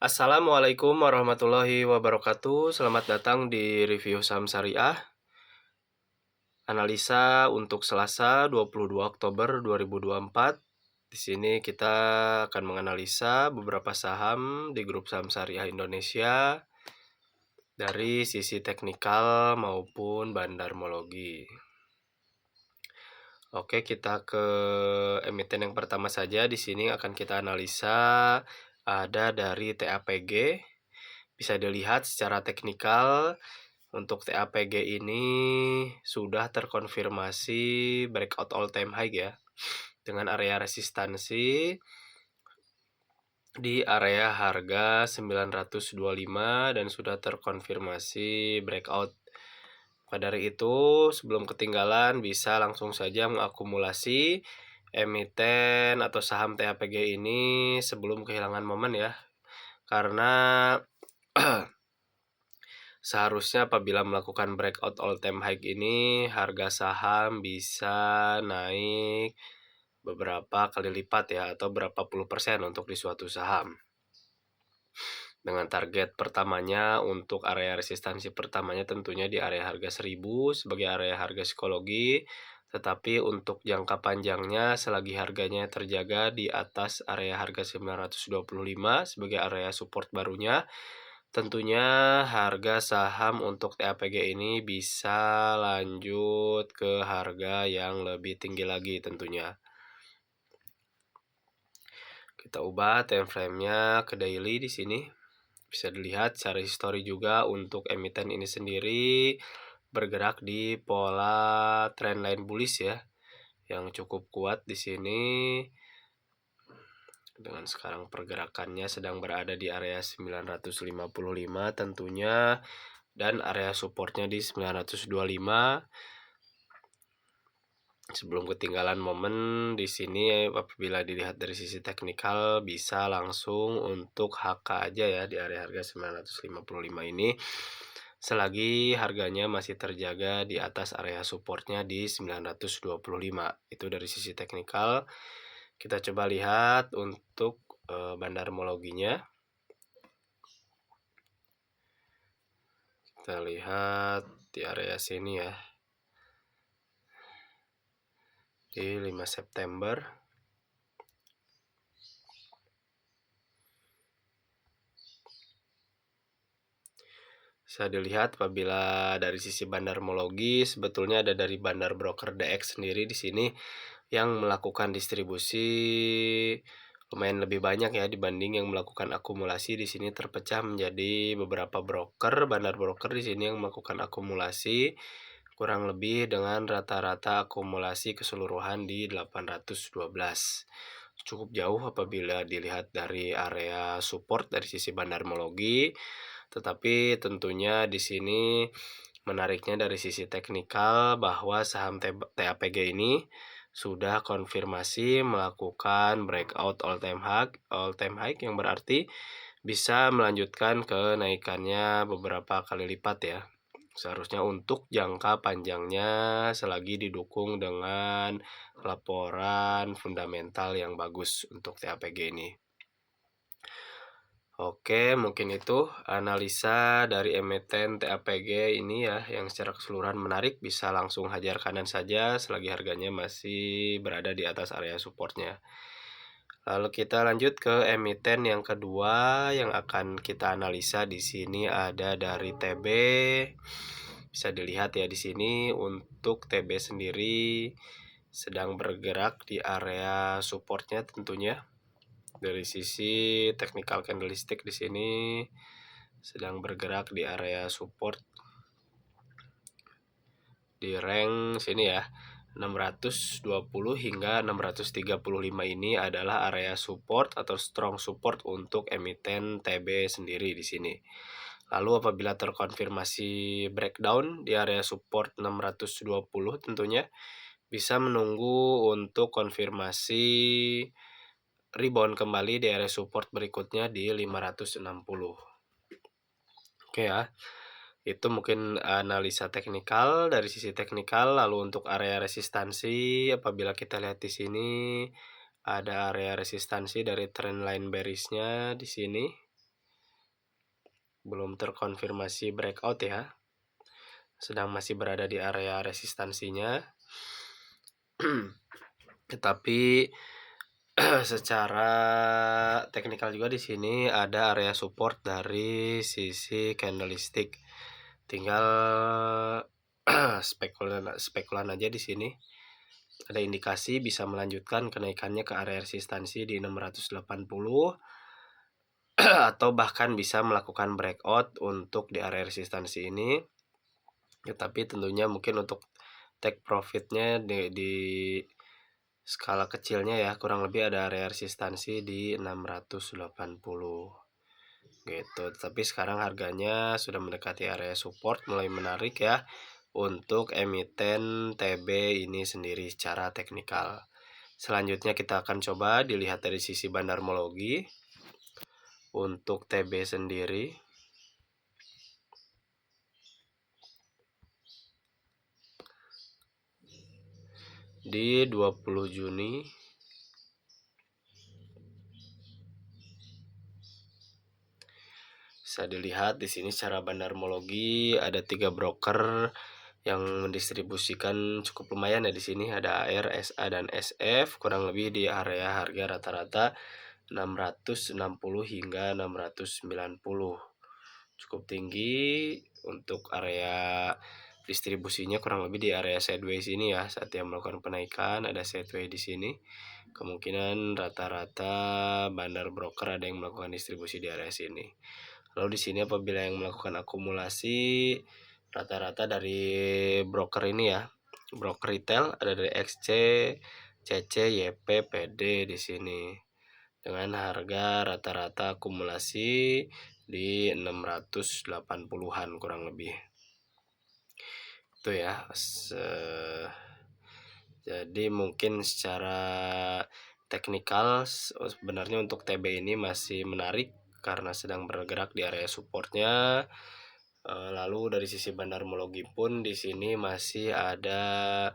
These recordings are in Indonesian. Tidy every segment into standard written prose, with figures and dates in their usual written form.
Assalamualaikum warahmatullahi wabarakatuh. Selamat datang di review saham syariah. Analisa untuk Selasa 22 Oktober 2024. Di sini kita akan menganalisa beberapa saham di grup saham syariah Indonesia dari sisi teknikal maupun bandarmologi. Oke, kita ke emiten yang pertama saja. Di sini akan kita analisa ada dari TAPG. Bisa dilihat secara teknikal untuk TAPG ini sudah terkonfirmasi breakout all time high ya, dengan area resistansi di area harga 925 dan sudah terkonfirmasi breakout. Maka dari itu, sebelum ketinggalan bisa langsung saja mengakumulasi emiten atau saham TAPG ini sebelum kehilangan momen ya. Karena seharusnya apabila melakukan breakout all time high ini, harga saham bisa naik beberapa kali lipat ya, atau berapa puluh persen untuk di suatu saham. Dengan target pertamanya untuk area resistansi pertamanya tentunya di area harga 1000 sebagai area harga psikologi, tetapi untuk jangka panjangnya selagi harganya terjaga di atas area harga 925 sebagai area support barunya, tentunya harga saham untuk TAPG ini bisa lanjut ke harga yang lebih tinggi lagi tentunya. Kita ubah time frame-nya ke daily di sini. Bisa dilihat secara histori juga untuk emiten ini sendiri bergerak di pola trendline bullish ya, yang cukup kuat di sini. Dengan sekarang pergerakannya sedang berada di area 955 tentunya, dan area supportnya di 925. Sebelum ketinggalan momen di sini apabila dilihat dari sisi teknikal bisa langsung untuk HK aja ya di area harga 955 ini. Selagi harganya masih terjaga di atas area supportnya di 925. Itu dari sisi teknikal. Kita coba lihat untuk bandarmologinya. Kita lihat di area sini ya. Di 5 September. Bisa dilihat apabila dari sisi bandarmologi sebetulnya ada dari bandar broker DX sendiri di sini yang melakukan distribusi lumayan lebih banyak ya dibanding yang melakukan akumulasi. Di sini terpecah menjadi beberapa broker, bandar broker di sini yang melakukan akumulasi kurang lebih dengan rata-rata akumulasi keseluruhan di 812. Cukup jauh apabila dilihat dari area support dari sisi bandarmologi. Tetapi tentunya di sini menariknya dari sisi teknikal bahwa saham TAPG ini sudah konfirmasi melakukan breakout all time high yang berarti bisa melanjutkan kenaikannya beberapa kali lipat ya. Seharusnya untuk jangka panjangnya selagi didukung dengan laporan fundamental yang bagus untuk TAPG ini. Oke, mungkin itu analisa dari emiten TAPG ini ya, yang secara keseluruhan menarik. Bisa langsung hajar kanan saja selagi harganya masih berada di atas area supportnya. Lalu kita lanjut ke emiten yang kedua yang akan kita analisa. Di sini ada dari TB. Bisa dilihat ya di sini untuk TB sendiri sedang bergerak di area supportnya tentunya. Dari sisi technical candlestick di sini sedang bergerak di area support di rank sini ya. 620 hingga 635 ini adalah area support atau strong support untuk emiten TB sendiri di sini. Lalu apabila terkonfirmasi breakdown di area support 620 tentunya bisa menunggu untuk konfirmasi rebound kembali di area support berikutnya di 560. Oke ya. Itu mungkin analisa teknikal dari sisi teknikal. Lalu untuk area resistansi apabila kita lihat di sini ada area resistansi dari trendline bearish-nya di sini belum terkonfirmasi breakout ya, sedang masih berada di area resistansinya. Tetapi secara teknikal juga di sini ada area support dari sisi candlestick. Tinggal spekulan aja di sini. Ada indikasi bisa melanjutkan kenaikannya ke area resistansi di 680 atau bahkan bisa melakukan breakout untuk di area resistansi ini. Tetapi tentunya mungkin untuk take profitnya di skala kecilnya ya, kurang lebih ada area resistansi di 680 gitu. Tapi sekarang harganya sudah mendekati area support, mulai menarik ya untuk emiten TB ini sendiri secara teknikal. Selanjutnya kita akan coba dilihat dari sisi bandarmologi untuk TB sendiri. Di 20 Juni bisa dilihat di sini secara bandarmologi ada 3 broker yang mendistribusikan cukup lumayan ya di sini, ada AR, SA dan SF, kurang lebih di area harga rata-rata 660 hingga 690. Cukup tinggi untuk area distribusinya, kurang lebih di area sideways ini ya. Saat yang melakukan penaikan ada sideways di sini. Kemungkinan rata-rata bandar broker ada yang melakukan distribusi di area sini. Lalu di sini apabila yang melakukan akumulasi rata-rata dari broker ini ya, broker retail ada dari XC, CC, YP, PD di sini dengan harga rata-rata akumulasi di 680-an kurang lebih. Itu ya. Jadi mungkin secara teknikal sebenarnya untuk TB ini masih menarik karena sedang bergerak di area supportnya. Lalu dari sisi bandarmologi pun di sini masih ada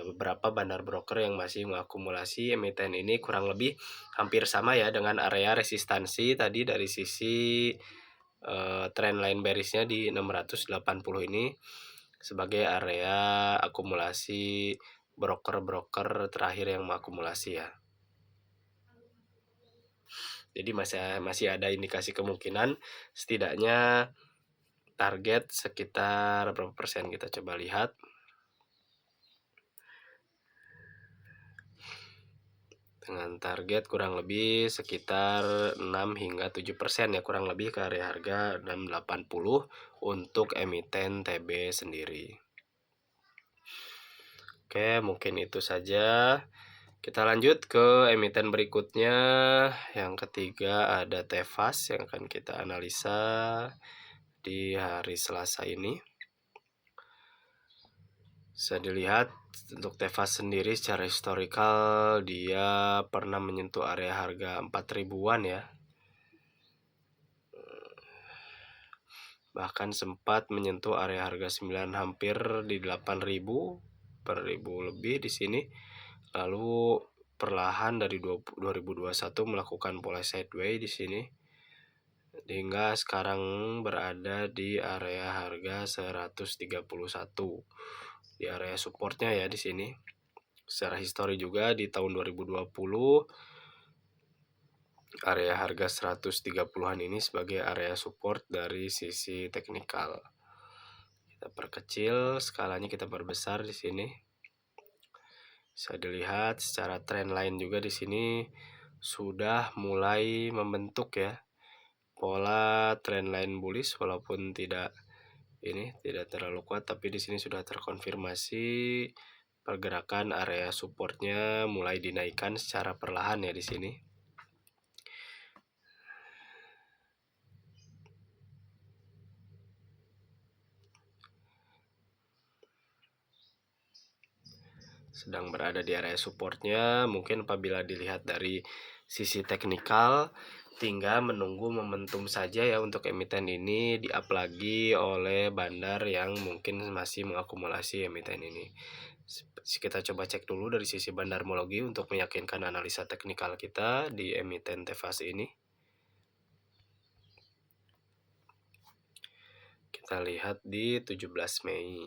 beberapa bandar broker yang masih mengakumulasi emiten ini kurang lebih hampir sama ya dengan area resistansi tadi dari sisi trendline bearishnya di 680 ini sebagai area akumulasi broker-broker terakhir yang mengakumulasi ya. Jadi masih ada indikasi kemungkinan setidaknya target sekitar berapa persen, kita coba lihat. Dengan target kurang lebih sekitar 6 hingga 7% ya, kurang lebih ke area harga 680 untuk emiten TB sendiri. Oke, mungkin itu saja. Kita lanjut ke emiten berikutnya. Yang ketiga ada Tefas yang akan kita analisa di hari Selasa ini. Bisa dilihat untuk Tefas sendiri secara historikal dia pernah menyentuh area harga 4.000-an ya. Bahkan sempat menyentuh area harga 9 hampir di 8.000 per ribu lebih di sini. Lalu perlahan dari 2021 melakukan pola sideways di sini hingga sekarang berada di area harga 131 di area supportnya ya di sini. Secara histori juga di tahun 2020 area harga 130-an ini sebagai area support dari sisi teknikal. Kita perkecil skalanya, kita perbesar di sini. Bisa dilihat secara trendline juga di sini sudah mulai membentuk ya pola trendline bullish, walaupun tidak terlalu kuat, tapi di sini sudah terkonfirmasi pergerakan area supportnya mulai dinaikkan secara perlahan ya di sini. Sedang berada di area supportnya. Mungkin apabila dilihat dari sisi teknikal tinggal menunggu momentum saja ya untuk emiten ini di-up lagi oleh bandar yang mungkin masih mengakumulasi emiten ini. Kita coba cek dulu dari sisi bandarmologi untuk meyakinkan analisa teknikal kita di emiten Tefas ini. Kita lihat di 17 Mei.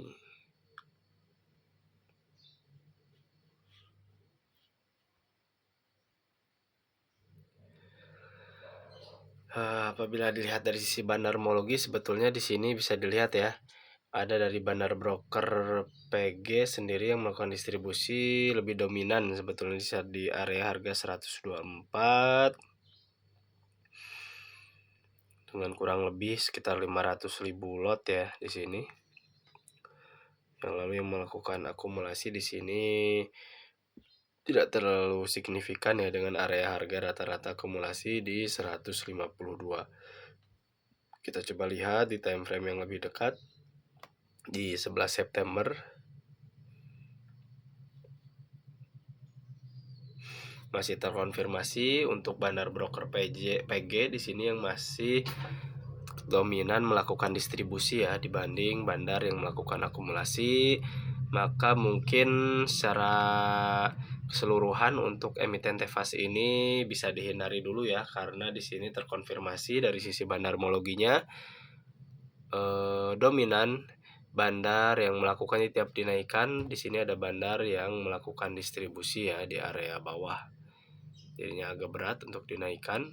Apabila dilihat dari sisi bandarmologi sebetulnya di sini bisa dilihat ya, ada dari bandar broker PG sendiri yang melakukan distribusi lebih dominan sebetulnya di area harga 124 dengan kurang lebih sekitar 500.000 lot ya di sini. Yang lalu yang melakukan akumulasi di sini tidak terlalu signifikan ya dengan area harga rata-rata akumulasi di 152. Kita coba lihat di time frame yang lebih dekat di 11 September. Masih terkonfirmasi untuk bandar broker PG di sini yang masih dominan melakukan distribusi ya dibanding bandar yang melakukan akumulasi. Maka mungkin secara keseluruhan untuk emiten TEFAS ini bisa dihindari dulu ya, karena di sini terkonfirmasi dari sisi bandarmologinya dominan bandar yang melakukan tiap dinaikan. Di sini ada bandar yang melakukan distribusi ya di area bawah, jadinya agak berat untuk dinaikkan.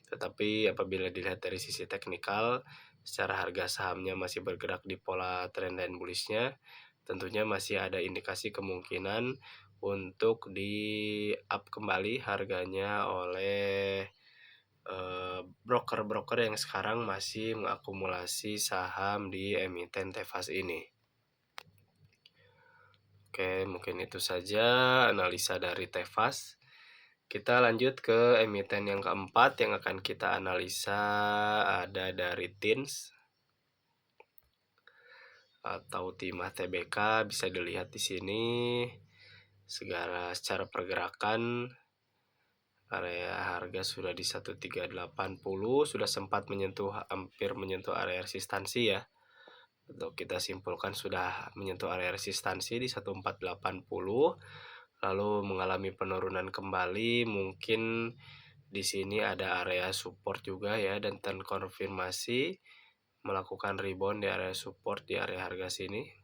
Tetapi apabila dilihat dari sisi teknikal, secara harga sahamnya masih bergerak di pola trendline bullish-nya, tentunya masih ada indikasi kemungkinan untuk di up kembali harganya oleh broker-broker yang sekarang masih mengakumulasi saham di emiten TEFAS ini. Oke, mungkin itu saja analisa dari TEFAS. Kita lanjut ke emiten yang keempat yang akan kita analisa, ada dari TINS atau Timah TBK. Bisa dilihat di sini secara pergerakan area harga sudah di 1380, sudah sempat hampir menyentuh area resistansi ya. Untuk kita simpulkan sudah menyentuh area resistansi di 1480, lalu mengalami penurunan kembali. Mungkin di sini ada area support juga ya, dan terkonfirmasi melakukan rebound di area support di area harga sini.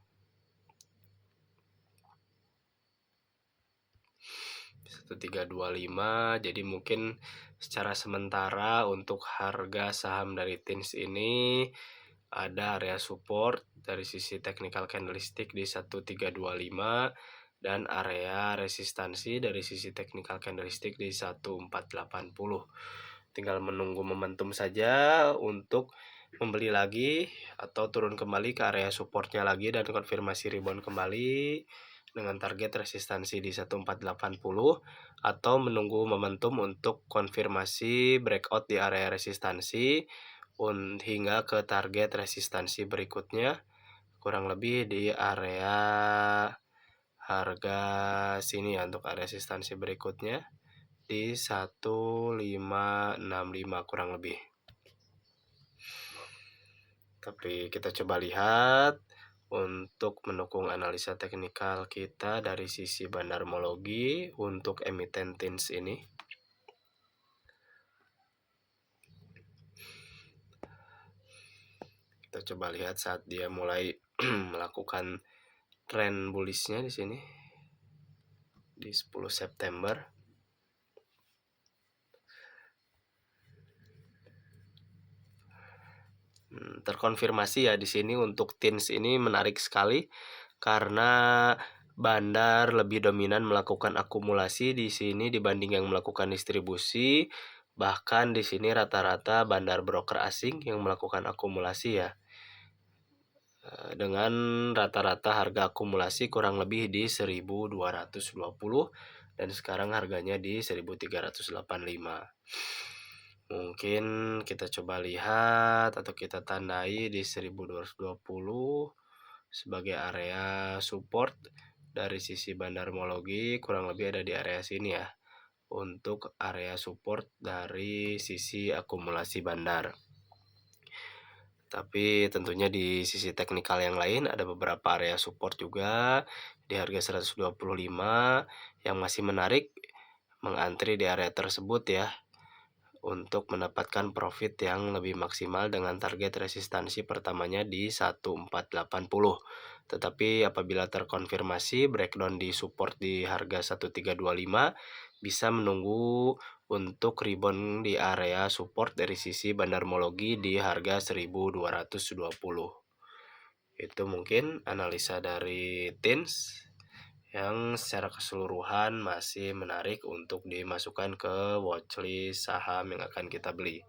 1325. Jadi mungkin secara sementara untuk harga saham dari TINS ini ada area support dari sisi technical candlestick di 1325 dan area resistansi dari sisi technical candlestick di 1480. Tinggal menunggu momentum saja untuk membeli lagi atau turun kembali ke area supportnya lagi dan konfirmasi rebound kembali dengan target resistansi di 1480, atau menunggu momentum untuk konfirmasi breakout di area resistansi hingga ke target resistansi berikutnya kurang lebih di area harga sini ya, untuk area resistansi berikutnya di 1565 kurang lebih. Tapi kita coba lihat untuk mendukung analisa teknikal kita dari sisi bandarmologi untuk emiten TINS ini. Kita coba lihat saat dia mulai melakukan trend bullish-nya di sini di 10 September. Terkonfirmasi ya di sini untuk TINS ini menarik sekali karena bandar lebih dominan melakukan akumulasi di sini dibanding yang melakukan distribusi. Bahkan di sini rata-rata bandar broker asing yang melakukan akumulasi ya, dengan rata-rata harga akumulasi kurang lebih di 1220 dan sekarang harganya di 1385. Mungkin kita coba lihat atau kita tandai di 1220 sebagai area support dari sisi bandarmologi, kurang lebih ada di area sini ya untuk area support dari sisi akumulasi bandar. Tapi tentunya di sisi teknikal yang lain ada beberapa area support juga di harga 125 yang masih menarik mengantri di area tersebut ya untuk mendapatkan profit yang lebih maksimal dengan target resistansi pertamanya di 1480. Tetapi apabila terkonfirmasi breakdown di support di harga 1325, bisa menunggu untuk rebound di area support dari sisi bandarmologi di harga 1220. Itu mungkin analisa dari TINS yang secara keseluruhan masih menarik untuk dimasukkan ke watchlist saham yang akan kita beli.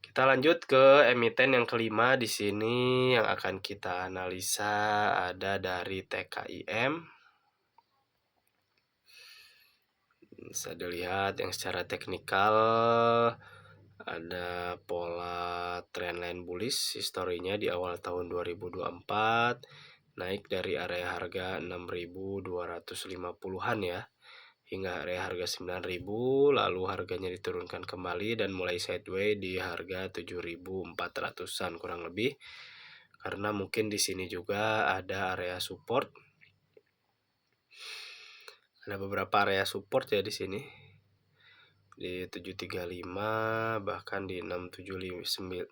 Kita lanjut ke emiten yang kelima di sini yang akan kita analisa ada dari TKIM. Bisa dilihat yang secara teknikal ada pola trendline bullish historinya di awal tahun 2024 naik dari area harga 6.250-an ya hingga area harga 9.000, lalu harganya diturunkan kembali dan mulai sideways di harga 7.400-an kurang lebih. Karena mungkin di sini juga ada area support. Ada beberapa area support ya di sini. Di 735 bahkan di 675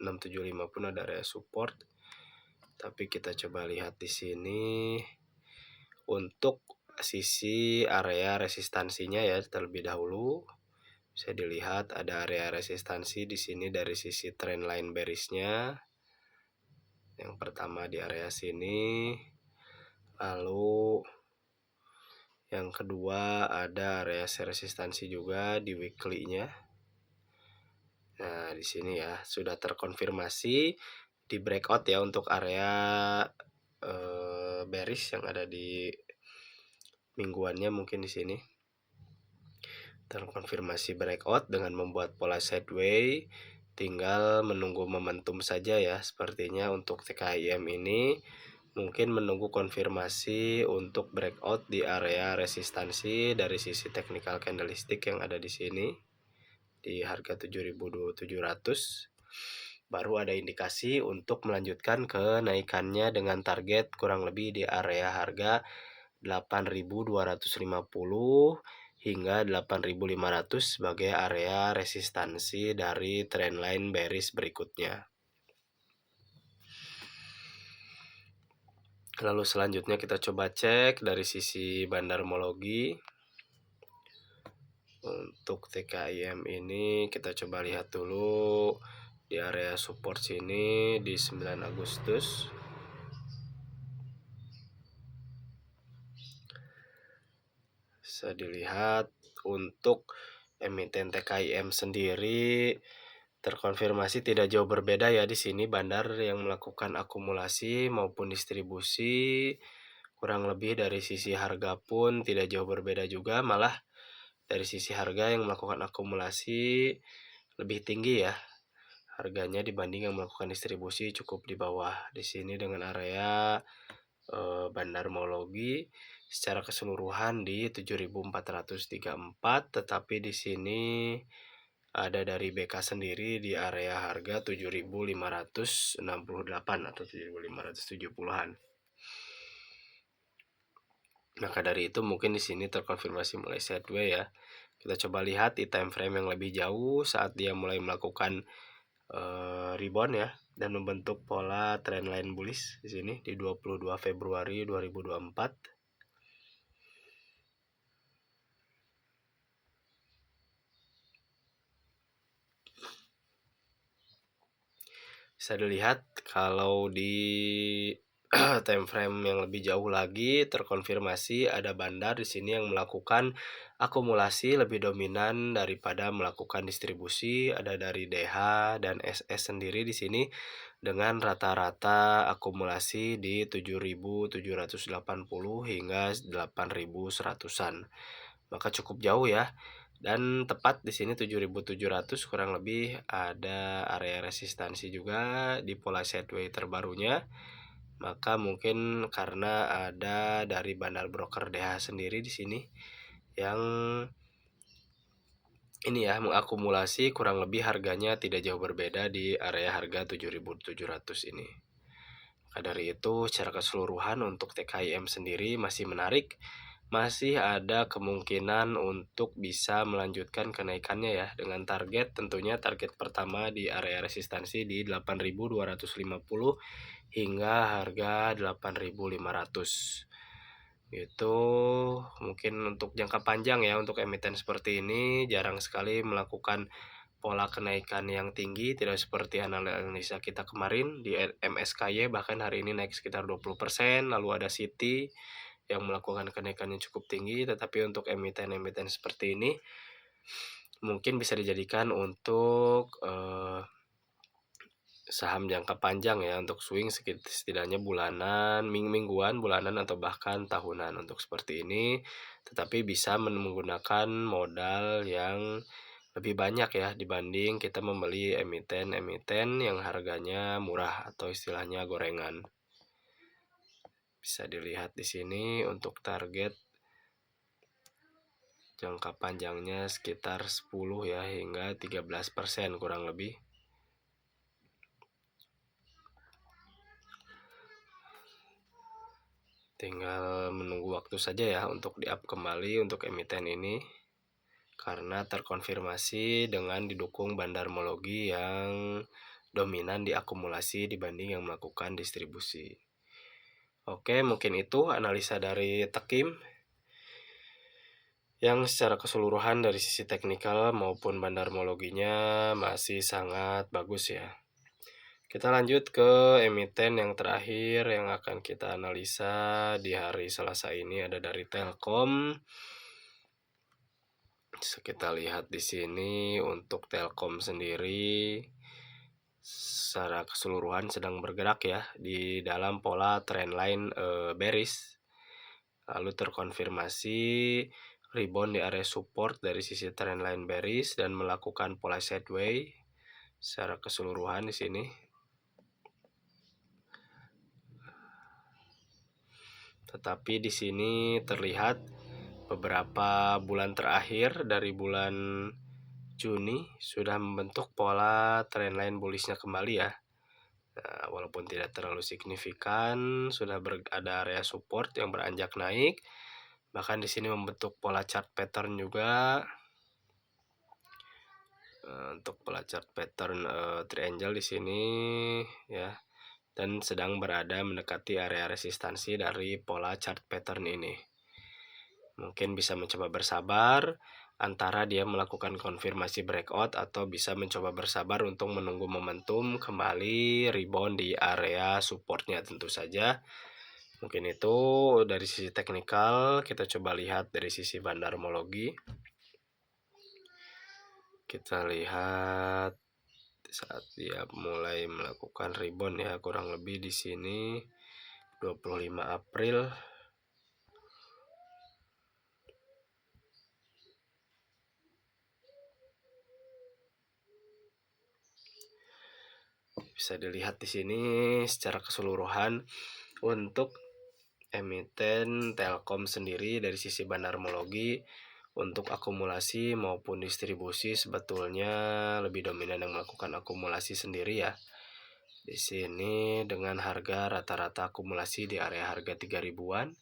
pun ada area support. Tapi kita coba lihat di sini untuk sisi area resistansinya ya terlebih dahulu. Bisa dilihat ada area resistansi di sini dari sisi trendline bearishnya. Yang pertama di area sini. Lalu yang kedua ada area resistansi juga di weekly-nya. Nah, di sini ya sudah terkonfirmasi di breakout ya untuk area bearish yang ada di mingguannya mungkin di sini. Terkonfirmasi breakout dengan membuat pola sideways, tinggal menunggu momentum saja ya. Sepertinya untuk TKIM ini mungkin menunggu konfirmasi untuk breakout di area resistansi dari sisi technical candlestick yang ada di sini di harga 7.700. Baru ada indikasi untuk melanjutkan kenaikannya dengan target kurang lebih di area harga 8.250 hingga 8.500 sebagai area resistansi dari trendline bearish berikutnya. Lalu selanjutnya kita coba cek dari sisi bandarmologi. Untuk TKIM ini kita coba lihat dulu di area support sini di 9 Agustus. Bisa dilihat untuk emiten TKIM sendiri terkonfirmasi tidak jauh berbeda ya di sini bandar yang melakukan akumulasi maupun distribusi kurang lebih dari sisi harga pun tidak jauh berbeda juga, malah dari sisi harga yang melakukan akumulasi lebih tinggi ya harganya dibanding yang melakukan distribusi cukup di bawah di sini dengan area bandarmologi secara keseluruhan di 7.434, tetapi di sini ada dari BK sendiri di area harga 7.568 atau 7.570-an. Maka dari itu mungkin di sini terkonfirmasi mulai sideways ya. Kita coba lihat di time frame yang lebih jauh saat dia mulai melakukan rebound ya dan membentuk pola trendline bullish di sini di 22 Februari 2024. Bisa dilihat kalau di time frame yang lebih jauh lagi terkonfirmasi ada bandar di sini yang melakukan akumulasi lebih dominan daripada melakukan distribusi. Ada dari DH dan SS sendiri di sini dengan rata-rata akumulasi di 7.780 hingga 8.100-an. Maka cukup jauh ya. Dan tepat di sini 7.700 kurang lebih ada area resistansi juga di pola sideways terbarunya. Maka mungkin karena ada dari bandar broker DH sendiri di sini yang ini ya mengakumulasi kurang lebih harganya tidak jauh berbeda di area harga 7.700 ini. Maka dari itu secara keseluruhan untuk TKIM sendiri masih menarik masih ada kemungkinan untuk bisa melanjutkan kenaikannya ya, dengan target tentunya target pertama di area resistansi di 8.250 hingga harga 8.500. Itu mungkin untuk jangka panjang ya, untuk emiten seperti ini jarang sekali melakukan pola kenaikan yang tinggi, tidak seperti analisa kita kemarin di MSKY bahkan hari ini naik sekitar 20%, lalu ada Citi yang melakukan kenaikan yang cukup tinggi, tetapi untuk emiten-emiten seperti ini mungkin bisa dijadikan untuk saham jangka panjang ya, untuk swing setidaknya bulanan, mingguan, bulanan, atau bahkan tahunan untuk seperti ini. Tetapi bisa menggunakan modal yang lebih banyak ya dibanding kita membeli emiten-emiten yang harganya murah atau istilahnya gorengan. Bisa dilihat di sini untuk target jangka panjangnya sekitar 10 ya hingga 13% kurang lebih. Tinggal menunggu waktu saja ya untuk di-up kembali untuk emiten ini, karena terkonfirmasi dengan didukung bandarmologi yang dominan diakumulasi dibanding yang melakukan distribusi. Oke, mungkin itu analisa dari Tekim yang secara keseluruhan dari sisi teknikal maupun bandarmologinya masih sangat bagus ya. Kita lanjut ke emiten yang terakhir yang akan kita analisa di hari Selasa ini, ada dari Telkom. Kita lihat di sini untuk Telkom sendiri secara keseluruhan sedang bergerak ya di dalam pola trendline bearish. Lalu terkonfirmasi rebound di area support dari sisi trendline bearish dan melakukan pola sideways secara keseluruhan di sini. Tetapi di sini terlihat beberapa bulan terakhir dari bulan Juni sudah membentuk pola trendline bullishnya kembali ya. Nah, walaupun tidak terlalu signifikan, sudah ada area support yang beranjak naik. Bahkan di sini membentuk pola chart pattern juga. Untuk pola chart pattern triangle di sini ya, dan sedang berada mendekati area resistansi dari pola chart pattern ini. Mungkin bisa mencoba bersabar antara dia melakukan konfirmasi breakout atau bisa mencoba bersabar untuk menunggu momentum kembali rebound di area supportnya tentu saja. Mungkin itu dari sisi teknikal. Kita coba lihat dari sisi bandarmologi. Kita lihat saat dia mulai melakukan rebound ya, kurang lebih di sini 25 April. Bisa dilihat di sini secara keseluruhan untuk emiten Telkom sendiri dari sisi bandarmologi untuk akumulasi maupun distribusi sebetulnya lebih dominan yang melakukan akumulasi sendiri ya. Di sini dengan harga rata-rata akumulasi di area harga 3.000-an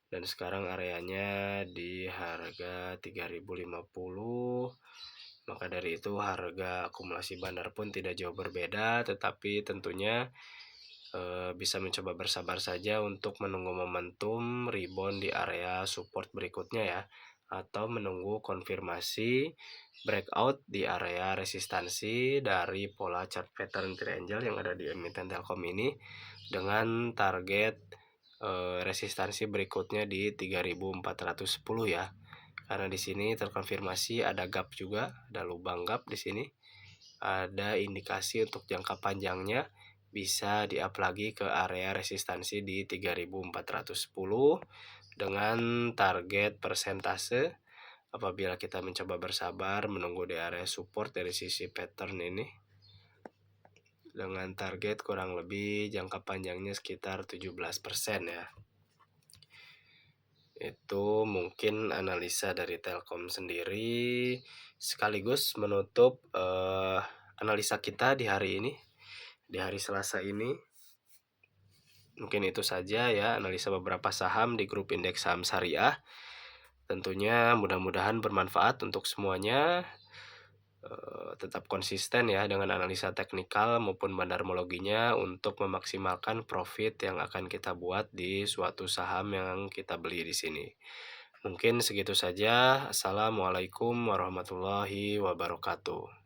dan sekarang areanya di harga 3.050. Maka dari itu harga akumulasi bandar pun tidak jauh berbeda, tetapi tentunya bisa mencoba bersabar saja untuk menunggu momentum rebound di area support berikutnya ya, atau menunggu konfirmasi breakout di area resistansi dari pola chart pattern triangle yang ada di emiten Telkom ini dengan target resistansi berikutnya di 3.410 ya. Karena di sini terkonfirmasi ada gap juga, ada lubang gap di sini. Ada indikasi untuk jangka panjangnya bisa di-up lagi ke area resistansi di 3.410 dengan target persentase apabila kita mencoba bersabar menunggu di area support dari sisi pattern ini dengan target kurang lebih jangka panjangnya sekitar 17% ya. Itu mungkin analisa dari Telkom sendiri sekaligus menutup analisa kita di hari ini, di hari Selasa ini. Mungkin itu saja ya analisa beberapa saham di grup indeks saham syariah. Tentunya mudah-mudahan bermanfaat untuk semuanya, tetap konsisten ya dengan analisa teknikal maupun bandarmologinya untuk memaksimalkan profit yang akan kita buat di suatu saham yang kita beli di sini. Mungkin segitu saja. Assalamualaikum warahmatullahi wabarakatuh.